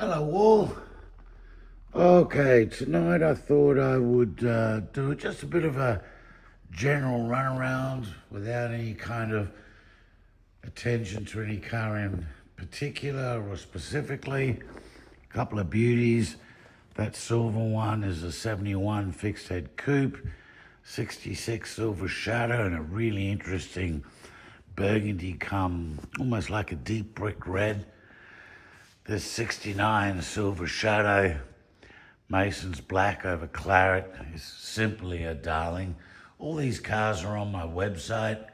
Hello, all. Okay, tonight I thought I would do just a bit of a general run around without any kind of attention to any car in particular or specifically. A couple of beauties. That silver one is a 71 fixed head coupe, 66 silver shadow, and a really interesting burgundy come almost like a deep brick red. This 69 silver shadow, Mason's black over claret, is simply a darling. All these cars are on my website,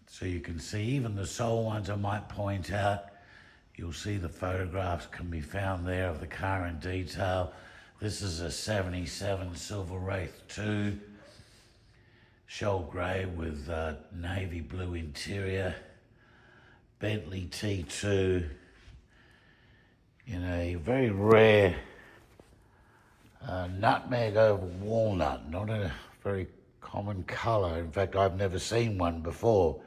so you can see even the sole ones I might point out. You'll see the photographs can be found there of the car in detail. This is a 77 Silver Wraith 2, shell grey with navy blue interior, Bentley T2 in a very rare nutmeg over walnut, not a very common colour. In fact, I've never seen one before.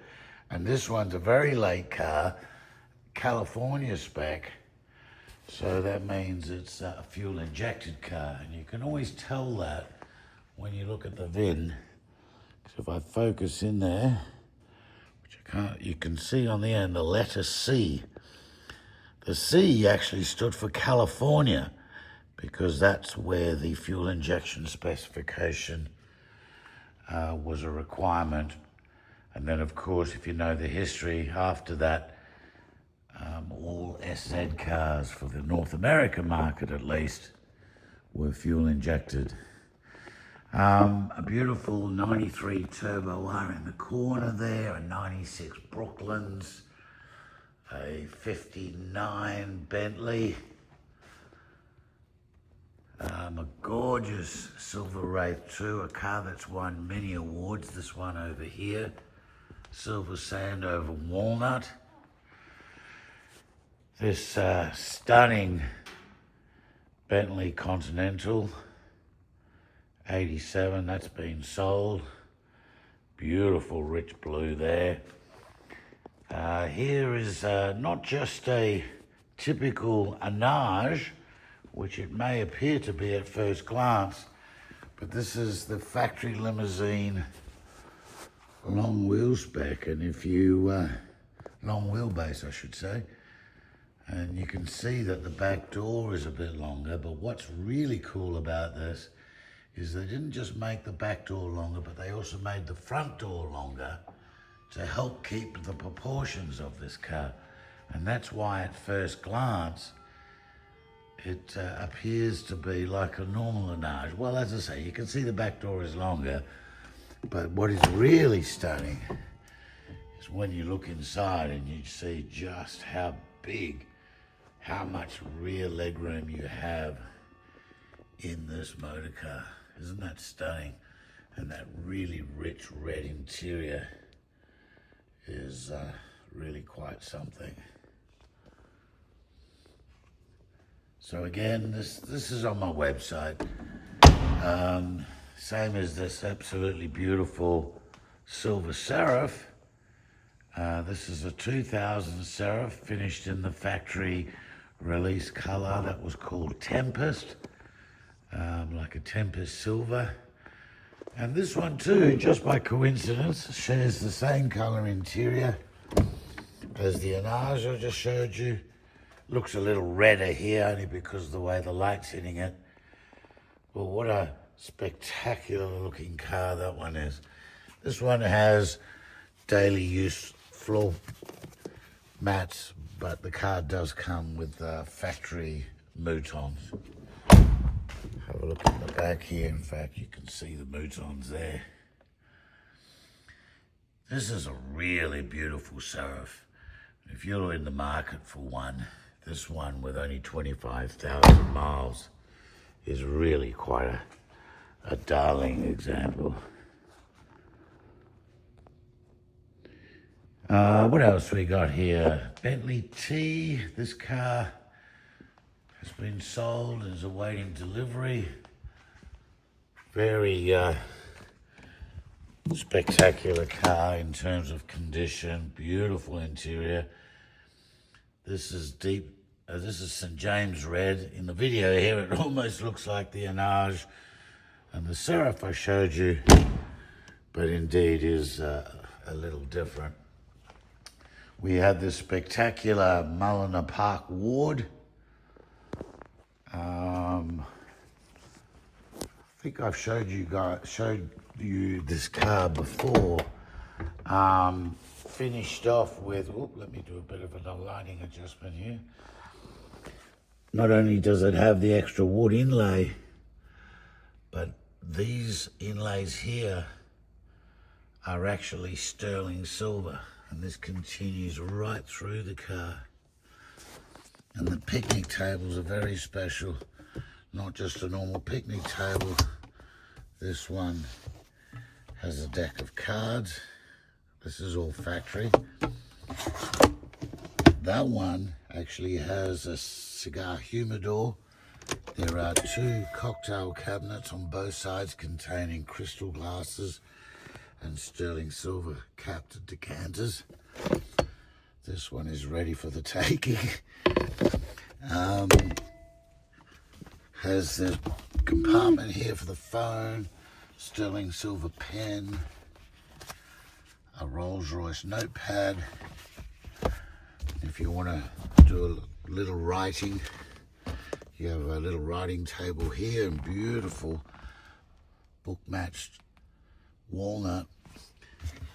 And this one's a very late car, California spec, so that means it's a fuel injected car. And you can always tell that when you look at the VIN. So if I focus in there, which I can't, you can see on the end the letter C. The C actually stood for California because that's where the fuel injection specification was a requirement. And then, of course, if you know the history after that, all SZ cars for the North American market, at least, were fuel injected. A beautiful 93 Turbo R in the corner there, a 96 Brooklands, a 59 Bentley, a gorgeous Silver Wraith 2, a car that's won many awards. This one over here, silver sand over walnut. This stunning Bentley Continental 87, that's been sold. Beautiful rich blue there. Here is not just a typical Anage, which it may appear to be at first glance, but this is the factory limousine long wheel spec, and if you, long wheelbase I should say, and you can see that the back door is a bit longer. But what's really cool about this is they didn't just make the back door longer, but they also made the front door longer to help keep the proportions of this car. And that's why at first glance, it appears to be like a normal Anage. Well, as I say, you can see the back door is longer, but what is really stunning is when you look inside and you see just how big, how much rear legroom you have in this motor car. Isn't that stunning? And that really rich red interior is really quite something. So again, this is on my website. Same as this absolutely beautiful Silver Seraph. This is a 2000 Seraph finished in the factory release color that was called Tempest, like a Tempest silver. And this one too, just by coincidence, shares the same color interior as the Anage I just showed you. Looks a little redder here only because of the way the light's hitting it. Well, what a spectacular looking car that one is. This one has daily use floor mats, but the car does come with factory moutons. Have a look at the back here. In fact, you can see the moutons there. This is a really beautiful Seraph. If you're in the market for one, this one with only 25,000 miles is really quite a darling example. What else we got here? Bentley T. This car has been sold and is awaiting delivery. Very spectacular car in terms of condition, beautiful interior. This is deep This is St. James Red. In the video here, it almost looks like the Enage and the Seraph I showed you, but indeed is a little different. We have this spectacular Mulliner Park Ward. I think I've showed you this car before. Finished off with, let me do a bit of a lighting adjustment here. Not only does it have the extra wood inlay, but these inlays here are actually sterling silver, and this continues right through the car. And the picnic tables are very special, not just a normal picnic table. This one has a deck of cards. This is all factory. That one actually has a cigar humidor. There are 2 cocktail cabinets on both sides containing crystal glasses and sterling silver capped decanters. This one is ready for the taking. Has the compartment here for the phone, sterling silver pen, a Rolls-Royce notepad. If you want to do a little writing, you have a little writing table here and beautiful book-matched walnut.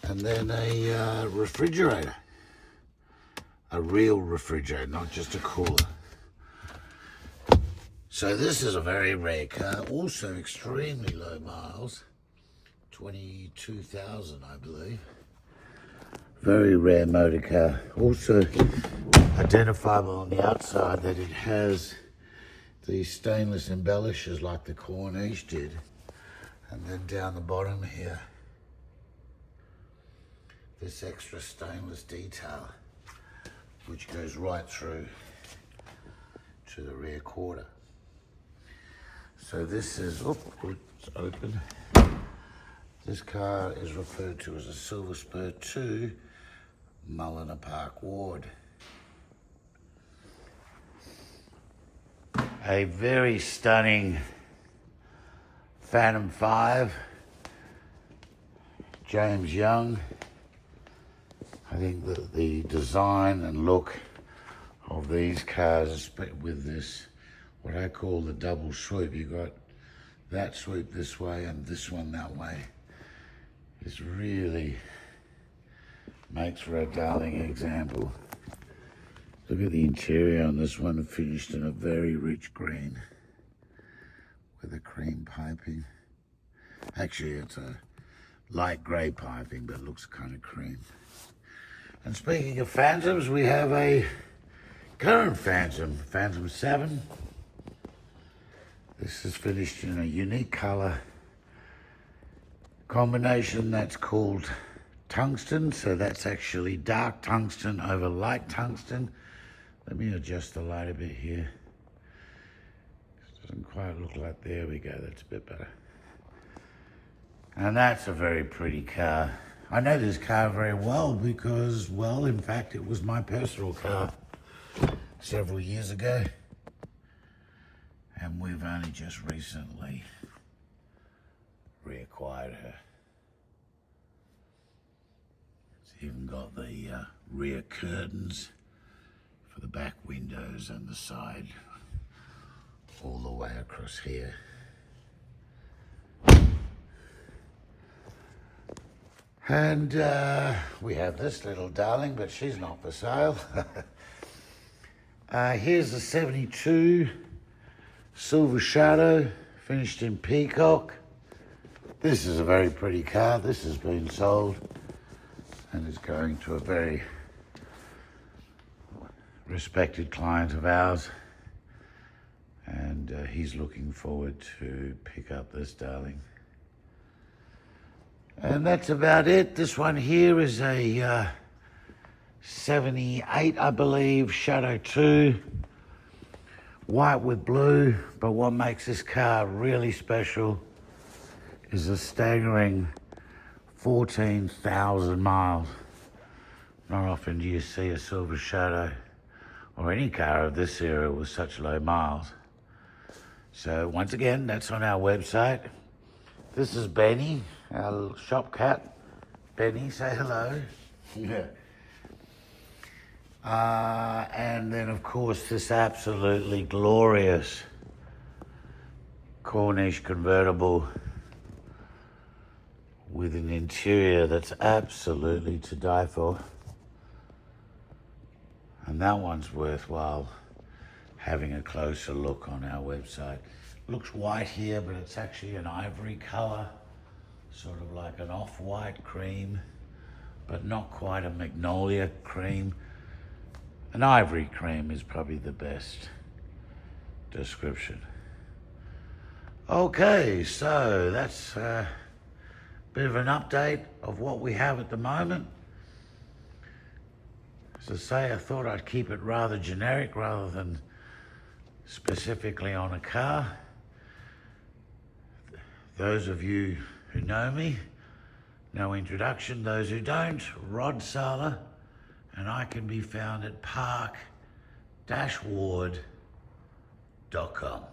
And then a refrigerator. A real refrigerator, not just a cooler. So this is a very rare car, also extremely low miles, 22,000 I believe. Very rare motor car. Also identifiable on the outside that it has these stainless embellishers like the Corniche did. And then down the bottom here, this extra stainless detail, which goes right through to the rear quarter. So this is, it's open. This car is referred to as a Silver Spur 2 Mulliner Park Ward. A very stunning Phantom 5, James Young. I think that the design and look of these cars with this, what I call the double sweep, you got that sweep this way and this one that way, is really makes for a darling example. Look at the interior on this one, finished in a very rich green with a cream piping. Actually, it's a light grey piping, but it looks kind of cream. And speaking of Phantoms, we have a current Phantom, Phantom 7. This is finished in a unique colour combination that's called tungsten. So that's actually dark tungsten over light tungsten. Let me adjust the light a bit here. It doesn't quite look like, there we go, that's a bit better. And that's a very pretty car. I know this car very well because, well, in fact, it was my personal car several years ago. And we've only just recently reacquired her. It's even got the rear curtains for the back windows and the side, all the way across here. And we have this little darling, but she's not for sale. Here's the 72 Silver Shadow, finished in peacock. This is a very pretty car. This has been sold and is going to a very respected client of ours. And he's looking forward to pick up this darling. And that's about it. This one here is a 78, I believe, Shadow 2. White with blue, but what makes this car really special is a staggering 14,000 miles. Not often do you see a Silver Shadow or any car of this era with such low miles. So once again, that's on our website. This is Benny, our shop cat. Benny, say hello. Yeah. And then, of course, this absolutely glorious Cornish convertible with an interior that's absolutely to die for. And that one's worthwhile having a closer look on our website. Looks white here, but it's actually an ivory color, sort of like an off-white cream, but not quite a magnolia cream. An ivory cream is probably the best description. Okay, so that's a bit of an update of what we have at the moment. As I say, I thought I'd keep it rather generic rather than specifically on a car. Those of you who know me, no introduction. Those who don't, Rod Sala, and I can be found at park-ward.com.